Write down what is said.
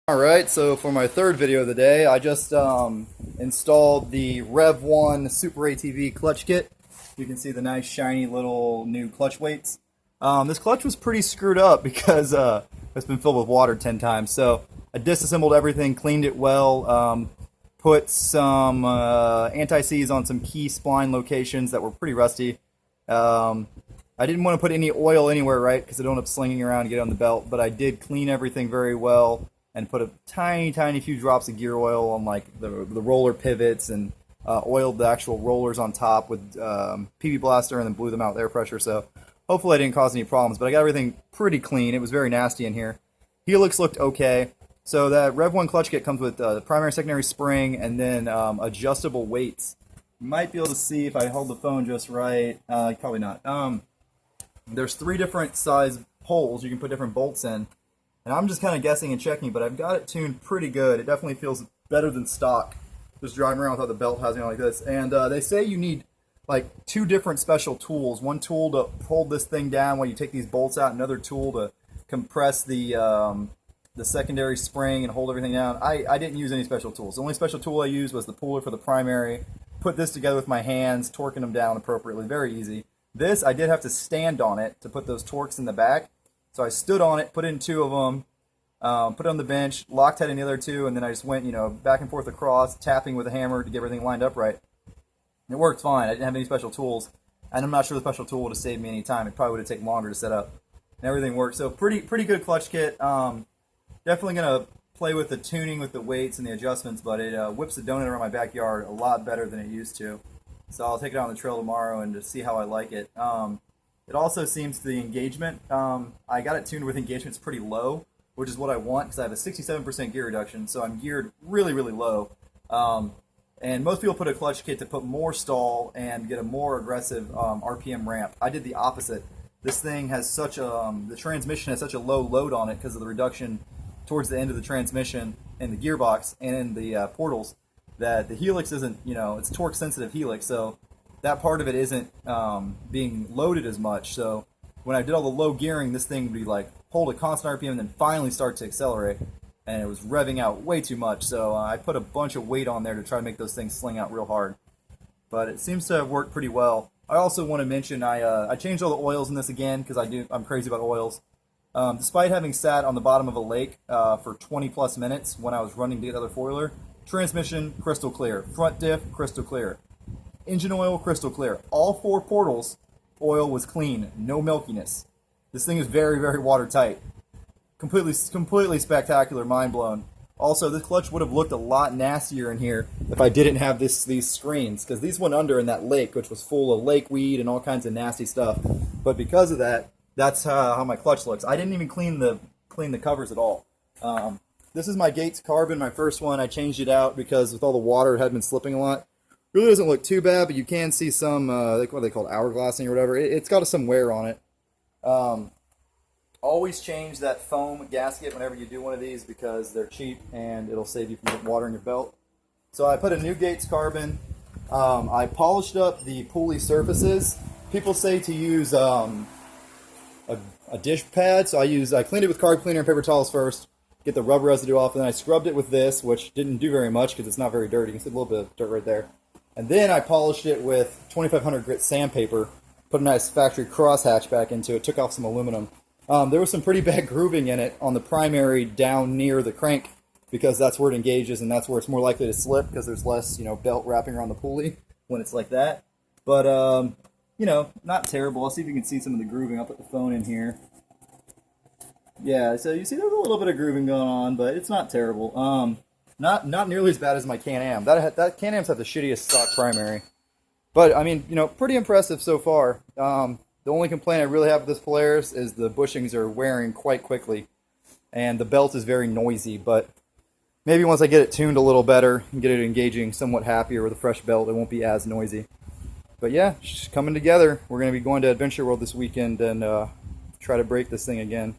Alright, so for my third video of the day, I just installed the Rev 1 Super ATV clutch kit. You can see the nice shiny little new clutch weights. This clutch was pretty screwed up because it's been filled with water 10 times. So I disassembled everything, cleaned it well, put some anti-seize on some key spline locations that were pretty rusty. I didn't want to put any oil anywhere, right, because I don't end up slinging around and get on the belt, but I did clean everything very well and put a tiny few drops of gear oil on like the roller pivots and oiled the actual rollers on top with PB Blaster and then blew them out with air pressure. So hopefully I didn't cause any problems, but I got everything pretty clean. It was very nasty in here. Helix looked okay. So that Rev 1 clutch kit comes with the primary, secondary spring, and then adjustable weights. You might be able to see if I hold the phone just right. Probably not. There's 3 different size holes you can put different bolts in. And I'm just kind of guessing and checking, but I've got it tuned pretty good. It definitely feels better than stock, just driving around without the belt housing like this. And they say you need like 2 different special tools. One tool to hold this thing down while you take these bolts out, another tool to compress the secondary spring and hold everything down. I didn't use any special tools. The only special tool I used was the puller for the primary. Put this together with my hands, torquing them down appropriately. Very easy. This, I did have to stand on it to put those torques in the back. So I stood on it, put in 2 of them, put it on the bench, Loctite in the other 2, and then I just went, back and forth across, tapping with a hammer to get everything lined up right. It worked fine. I didn't have any special tools, and I'm not sure the special tool would have saved me any time. It probably would have taken longer to set up, and everything worked. So pretty good clutch kit. Definitely gonna play with the tuning with the weights and the adjustments, but it whips the donut around my backyard a lot better than it used to. So I'll take it out on the trail tomorrow and just see how I like it. It also seems the engagement, I got it tuned with engagements pretty low, which is what I want because I have a 67% gear reduction, so I'm geared really low. And most people put a clutch kit to put more stall and get a more aggressive RPM ramp. I did the opposite. This thing has such a, the transmission has such a low load on it because of the reduction towards the end of the transmission and the gearbox and in the portals that the Helix isn't, it's torque sensitive Helix, so that part of it isn't being loaded as much. So when I did all the low gearing, this thing would be like hold a constant RPM and then finally start to accelerate, and it was revving out way too much. So I put a bunch of weight on there to try to make those things sling out real hard. But it seems to have worked pretty well. I also want to mention I changed all the oils in this again because I'm crazy about oils. Despite having sat on the bottom of a lake for 20 plus minutes when I was running to get the other foiler, transmission crystal clear, front diff crystal clear. Engine oil, crystal clear. All 4 portals, oil was clean, no milkiness. This thing is very watertight. Completely spectacular, mind blown. Also, this clutch would have looked a lot nastier in here if I didn't have these screens, because these went under in that lake, which was full of lake weed and all kinds of nasty stuff. But because of that, that's how my clutch looks. I didn't even clean the covers at all. This is my Gates Carbon, my first one. I changed it out because with all the water, it had been slipping a lot. Really doesn't look too bad, but you can see some, what are they called, hourglassing or whatever. It's got some wear on it. Always change that foam gasket whenever you do one of these because they're cheap and it'll save you from getting water in your belt. So I put a new Gates Carbon. I polished up the pulley surfaces. People say to use a dish pad, so I cleaned it with carb cleaner and paper towels first, get the rubber residue off, and then I scrubbed it with this, which didn't do very much because it's not very dirty. You can see a little bit of dirt right there. And then I polished it with 2500 grit sandpaper, put a nice factory crosshatch back into it, took off some aluminum. There was some pretty bad grooving in it on the primary down near the crank because that's where it engages and that's where it's more likely to slip because there's less, belt wrapping around the pulley when it's like that. But, not terrible. I'll see if you can see some of the grooving. I'll put the phone in here. Yeah, so you see there's a little bit of grooving going on, but it's not terrible. Not nearly as bad as my Can-Am. That Can-Am's have the shittiest stock primary. But, I mean, pretty impressive so far. The only complaint I really have with this Polaris is the bushings are wearing quite quickly. And the belt is very noisy, but maybe once I get it tuned a little better and get it engaging somewhat happier with a fresh belt, it won't be as noisy. But yeah, it's coming together. We're going to be going to Adventure World this weekend and try to break this thing again.